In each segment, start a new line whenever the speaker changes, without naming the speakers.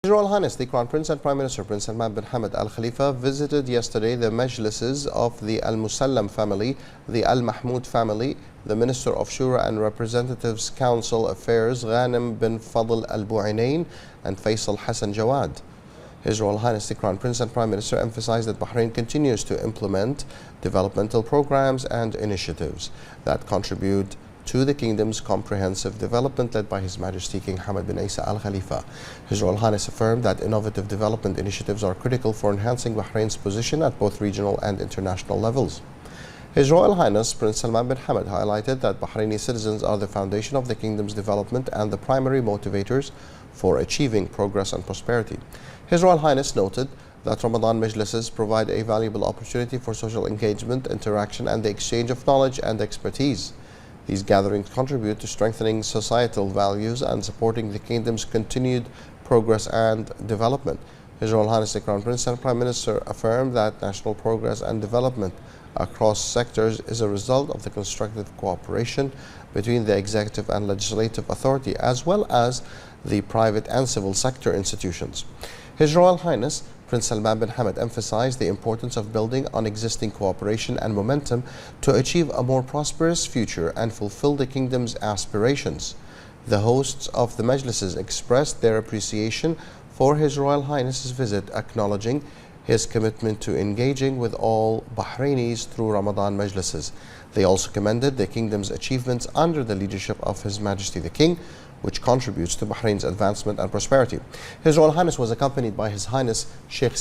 His Royal Highness the Crown Prince and Prime Minister Prince Salman bin Hamad Al Khalifa visited yesterday the majlises of the Al Musallam family, the Al Mahmoud family, the Minister of Shura and Representatives Council Affairs Ghanem bin Fadl Al Bu'ainain and Faisal Hassan Jawad. His Royal Highness the Crown Prince and Prime Minister emphasized that Bahrain continues to implement developmental programs and initiatives that contribute to the kingdom's comprehensive development led by His Majesty King Hamad bin Isa Al Khalifa. His Royal Highness affirmed that innovative development initiatives are critical for enhancing Bahrain's position at both regional and international levels. His Royal Highness Prince Salman bin Hamad highlighted that Bahraini citizens are the foundation of the kingdom's development and the primary motivators for achieving progress and prosperity. His Royal Highness noted that Ramadan Majlises provide a valuable opportunity for social engagement, interaction and the exchange of knowledge and expertise. These gatherings contribute to strengthening societal values and supporting the kingdom's continued progress and development. His Royal Highness the Crown Prince and Prime Minister affirmed that national progress and development across sectors is a result of the constructive cooperation between the executive and legislative authority as well as the private and civil sector institutions. His Royal Highness Prince Salman bin Hamad emphasized the importance of building on existing cooperation and momentum to achieve a more prosperous future and fulfill the kingdom's aspirations. The hosts of the majlises expressed their appreciation for His Royal Highness's visit, acknowledging his commitment to engaging with all Bahrainis through Ramadan majlises. They also commended the kingdom's achievements under the leadership of His Majesty the King, which contributes to Bahrain's advancement and prosperity. His Royal Highness was accompanied by His Highness Sheikh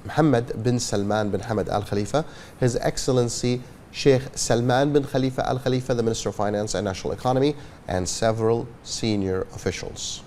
Mohammed bin Salman bin Hamad Al Khalifa, His Excellency Sheikh Salman bin Khalifa Al Khalifa, the Minister of Finance and National Economy, and several senior officials.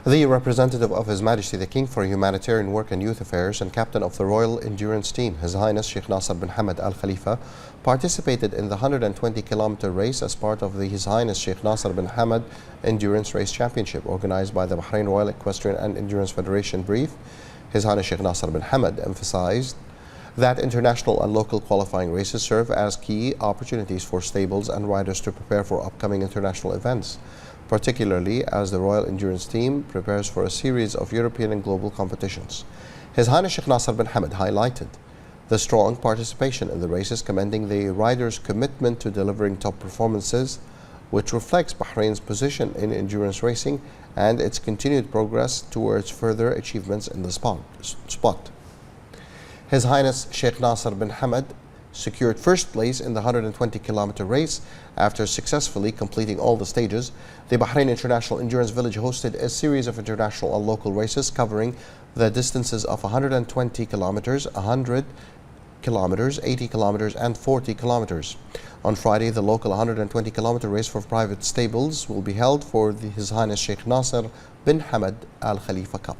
The representative of His Majesty the King for Humanitarian Work and Youth Affairs and captain of the Royal Endurance Team, His Highness Sheikh Nasser bin Hamad Al Khalifa, participated in the 120-kilometer race as part of the His Highness Sheikh Nasser bin Hamad Endurance Race Championship organized by the Bahrain Royal Equestrian and Endurance Federation. Brief. His Highness Sheikh Nasser bin Hamad emphasized that international and local qualifying races serve as key opportunities for stables and riders to prepare for upcoming international events, particularly as the Royal Endurance Team prepares for a series of European and global competitions. His Highness Sheikh Nasser bin Hamad highlighted the strong participation in the races, commending the riders' commitment to delivering top performances, which reflects Bahrain's position in endurance racing and its continued progress towards further achievements in the spot. His Highness Sheikh Nasser bin Hamad secured first place in the 120-kilometer race after successfully completing all the stages. The Bahrain International Endurance Village hosted a series of international and local races covering the distances of 120 kilometers, 100 kilometers, 80 kilometers and 40 kilometers. On Friday, the local 120-kilometer race for private stables will be held for His Highness Sheikh Nasser bin Hamad Al Khalifa Cup.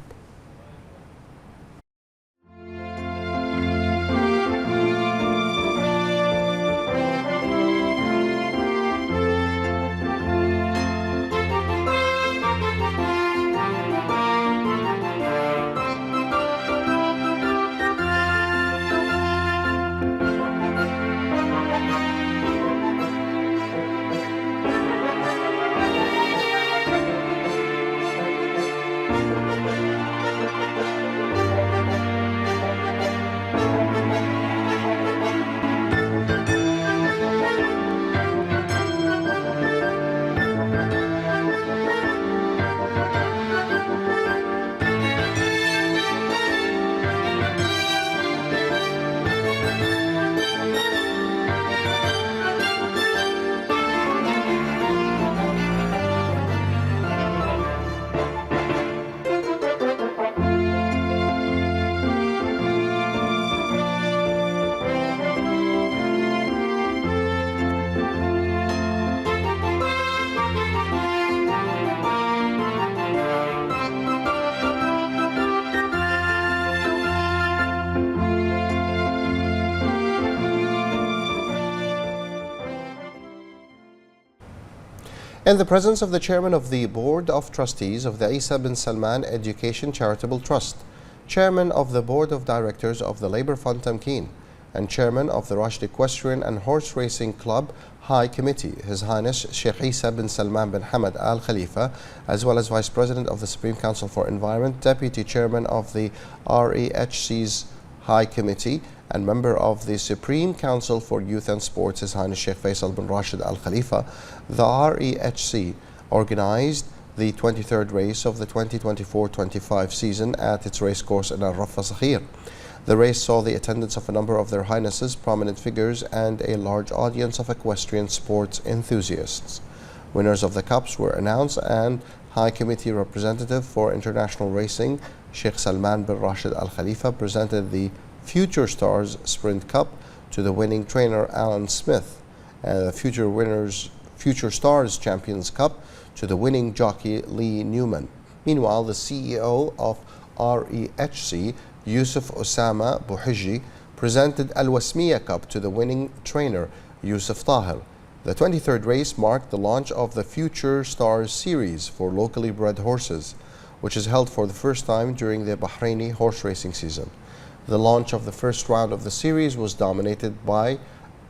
In the presence of the Chairman of the Board of Trustees of the Isa bin Salman Education Charitable Trust, Chairman of the Board of Directors of the Labour Fund Tamkeen, and Chairman of the Rashid Equestrian and Horse Racing Club High Committee, His Highness Sheikh Isa bin Salman bin Hamad Al Khalifa, as well as Vice President of the Supreme Council for Environment, Deputy Chairman of the REHC's High Committee, and member of the Supreme Council for Youth and Sports, His Highness Sheikh Faisal bin Rashid Al Khalifa. The REHC organized the 23rd race of the 2024-25 season at its racecourse in Al Rafa Sakhir. The race saw the attendance of a number of Their Highnesses, prominent figures, and a large audience of equestrian sports enthusiasts. Winners of the cups were announced, and High Committee representative for international racing, Sheikh Salman bin Rashid Al Khalifa, presented the Future Stars Sprint Cup to the winning trainer Alan Smith, and the Future Stars Champions Cup to the winning jockey Lee Newman. Meanwhile, the CEO of REHC, Yusuf Osama Bouhiji, presented Al Wasmiya Cup to the winning trainer Yusuf Tahir. The 23rd race marked the launch of the Future Stars series for locally bred horses, which is held for the first time during the Bahraini horse racing season. The launch of the first round of the series was dominated by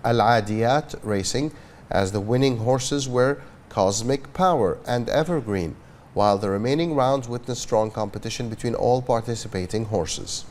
Al Adiyat Racing, as the winning horses were Cosmic Power and Evergreen, while the remaining rounds witnessed strong competition between all participating horses.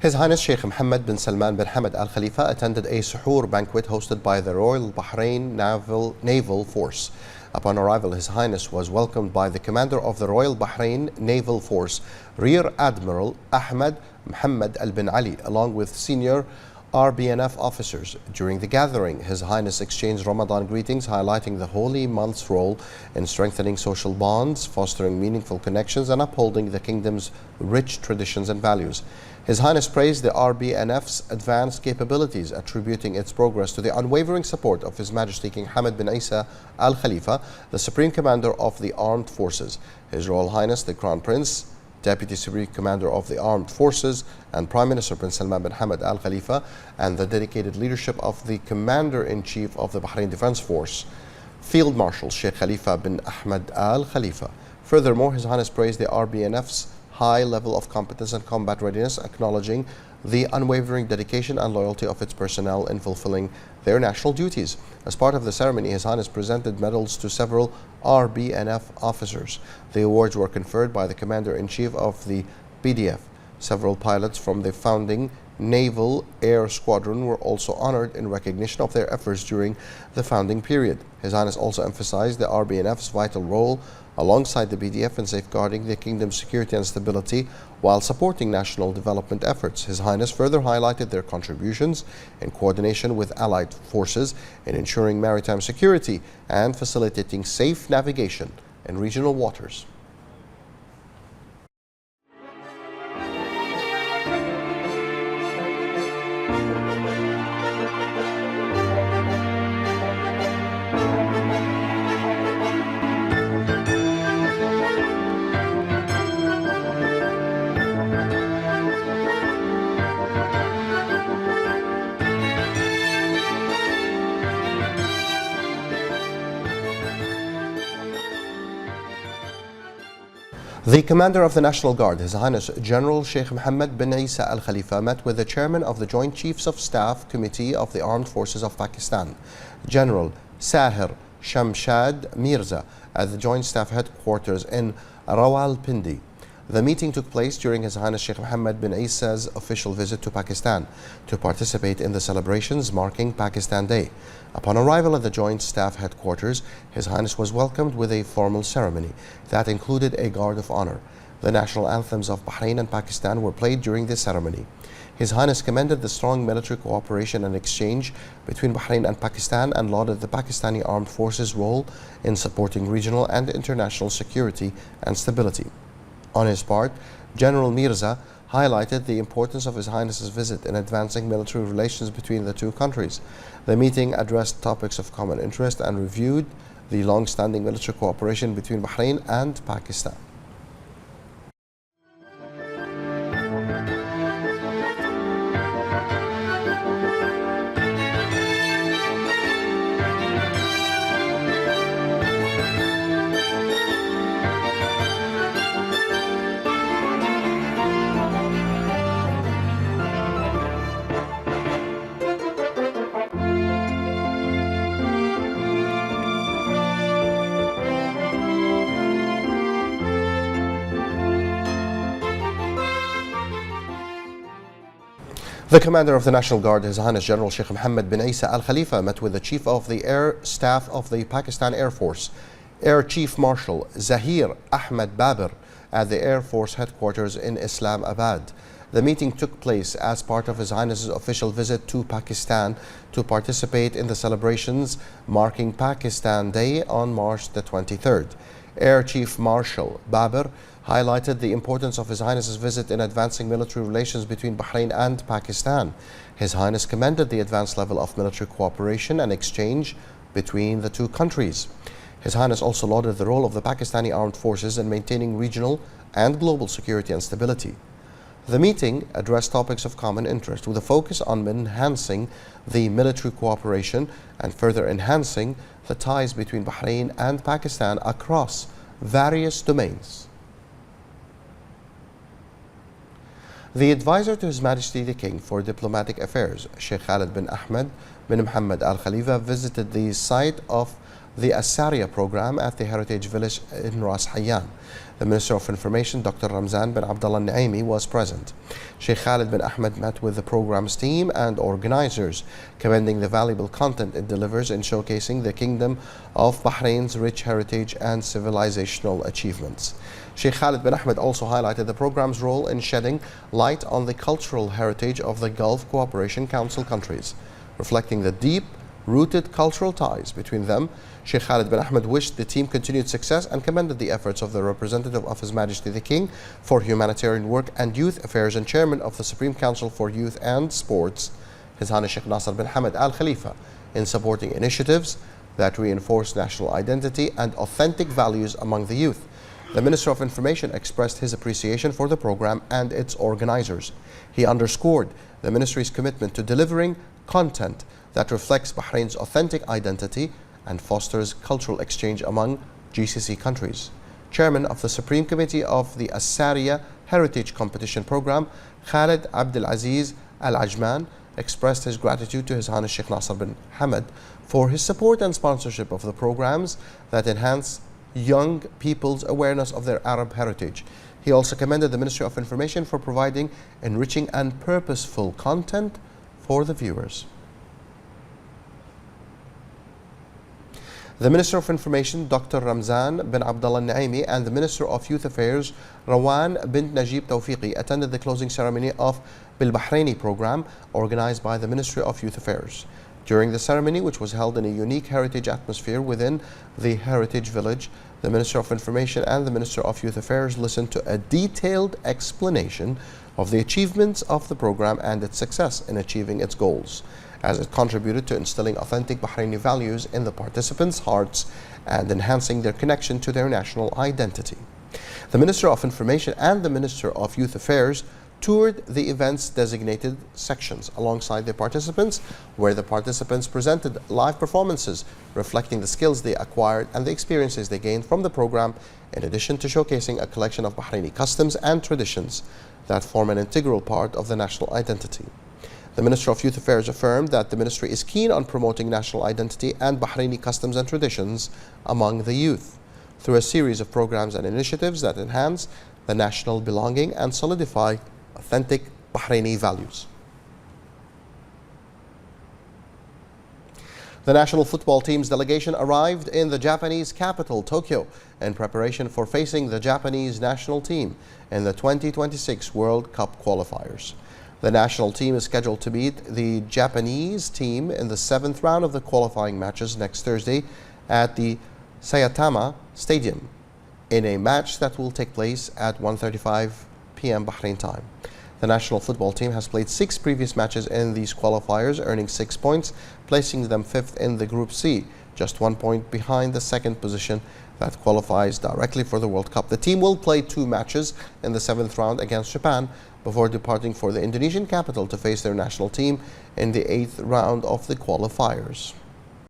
His Highness Sheikh Mohammed bin Salman bin Hamad Al Khalifa attended a suhoor banquet hosted by the Royal Bahrain Naval Force. Upon arrival, His Highness was welcomed by the Commander of the Royal Bahrain Naval Force, Rear Admiral Ahmed Mohammed Al Bin Ali, along with senior RBNF officers. During the gathering, His Highness exchanged Ramadan greetings, highlighting the holy month's role in strengthening social bonds, fostering meaningful connections, and upholding the kingdom's rich traditions and values. His Highness praised the RBNF's advanced capabilities, attributing its progress to the unwavering support of His Majesty King Hamad bin Isa Al Khalifa, the Supreme Commander of the Armed Forces. His Royal Highness the Crown Prince, Deputy Supreme Commander of the Armed Forces, and Prime Minister Prince Salman bin Hamad Al Khalifa, and the dedicated leadership of the Commander-in-Chief of the Bahrain Defense Force, Field Marshal Sheikh Khalifa bin Ahmed Al Khalifa. Furthermore, His Highness praised the RBNF's high level of competence and combat readiness, acknowledging the unwavering dedication and loyalty of its personnel in fulfilling their national duties. As part of the ceremony, His Highness presented medals to several RBNF officers. The awards were conferred by the Commander-in-Chief of the BDF. Several pilots from the founding Naval Air Squadron were also honored in recognition of their efforts during the founding period. His Highness also emphasized the RBNF's vital role alongside the BDF in safeguarding the kingdom's security and stability while supporting national development efforts. His Highness further highlighted their contributions in coordination with allied forces in ensuring maritime security and facilitating safe navigation in regional waters. The Commander of the National Guard, His Highness General Sheikh Mohammed bin Isa Al Khalifa, met with the Chairman of the Joint Chiefs of Staff Committee of the Armed Forces of Pakistan, General Sahir Shamshad Mirza, at the Joint Staff Headquarters in Rawalpindi. The meeting took place during His Highness Sheikh Mohammed bin Isa's official visit to Pakistan to participate in the celebrations marking Pakistan Day. Upon arrival at the Joint Staff Headquarters, His Highness was welcomed with a formal ceremony that included a guard of honor. The national anthems of Bahrain and Pakistan were played during this ceremony. His Highness commended the strong military cooperation and exchange between Bahrain and Pakistan and lauded the Pakistani Armed Forces' role in supporting regional and international security and stability. On his part, General Mirza highlighted the importance of His Highness's visit in advancing military relations between the two countries. The meeting addressed topics of common interest and reviewed the long-standing military cooperation between Bahrain and Pakistan. The Commander of the National Guard, His Highness General Sheikh Mohammed bin Isa Al Khalifa, met with the Chief of the Air Staff of the Pakistan Air Force, Air Chief Marshal Zahir Ahmed Babur, at the Air Force headquarters in Islamabad. The meeting took place as part of His Highness's official visit to Pakistan to participate in the celebrations marking Pakistan Day on March the 23rd. Air Chief Marshal Babur highlighted the importance of His Highness's visit in advancing military relations between Bahrain and Pakistan. His Highness commended the advanced level of military cooperation and exchange between the two countries. His Highness also lauded the role of the Pakistani Armed Forces in maintaining regional and global security and stability. The meeting addressed topics of common interest with a focus on enhancing the military cooperation and further enhancing the ties between Bahrain and Pakistan across various domains. The advisor to His Majesty the King for Diplomatic Affairs, Sheikh Khalid bin Ahmed bin Mohammed Al Khalifa, visited the site of the Asaria program at the Heritage Village in Ras Hayyan. The Minister of Information, Dr. Ramzan bin Abdullah Naimi, was present. Sheikh Khalid bin Ahmed met with the program's team and organizers, commending the valuable content it delivers in showcasing the Kingdom of Bahrain's rich heritage and civilizational achievements. Sheikh Khalid bin Ahmed also highlighted the program's role in shedding light on the cultural heritage of the Gulf Cooperation Council countries, reflecting the deep-rooted cultural ties between them. Sheikh Khalid bin Ahmed wished the team continued success and commended the efforts of the representative of His Majesty the King for Humanitarian Work and Youth Affairs and Chairman of the Supreme Council for Youth and Sports, His Highness Sheikh Nasser bin Hamad Al Khalifa, in supporting initiatives that reinforce national identity and authentic values among the youth. The Minister of Information expressed his appreciation for the program and its organizers. He underscored the Ministry's commitment to delivering content that reflects Bahrain's authentic identity and fosters cultural exchange among GCC countries. Chairman of the Supreme Committee of the Asaria Heritage Competition Program, Khalid Abdelaziz Al-Ajman, expressed his gratitude to His Highness Sheikh Nasser bin Hamad for his support and sponsorship of the programs that enhance young people's awareness of their Arab heritage. He also commended the Ministry of Information for providing enriching and purposeful content for the viewers. The Minister of Information, Dr. Ramzan bin Abdullah Naimi, and the Minister of Youth Affairs, Rawan bint Najib Tawfiqi, attended the closing ceremony of Bahrain program organized by the Ministry of Youth Affairs. During the ceremony, which was held in a unique heritage atmosphere within the Heritage Village, the Minister of Information and the Minister of Youth Affairs listened to a detailed explanation of the achievements of the program and its success in achieving its goals, as it contributed to instilling authentic Bahraini values in the participants' hearts and enhancing their connection to their national identity. The Minister of Information and the Minister of Youth Affairs toured the event's designated sections alongside the participants, where the participants presented live performances reflecting the skills they acquired and the experiences they gained from the program, in addition to showcasing a collection of Bahraini customs and traditions that form an integral part of the national identity. The Minister of Youth Affairs affirmed that the ministry is keen on promoting national identity and Bahraini customs and traditions among the youth through a series of programs and initiatives that enhance the national belonging and solidify authentic Bahraini values. The national football team's delegation arrived in the Japanese capital, Tokyo, in preparation for facing the Japanese national team in the 2026 World Cup qualifiers. The national team is scheduled to meet the Japanese team in the 7th round of the qualifying matches next Thursday at the Saitama Stadium in a match that will take place at 1:35 p.m. Bahrain time. The national football team has played 6 previous matches in these qualifiers, earning 6 points, placing them 5th in the Group C, just 1 point behind the 2nd position that qualifies directly for the World Cup. The team will play 2 matches in the 7th round against Japan before departing for the Indonesian capital to face their national team in the 8th round of the qualifiers.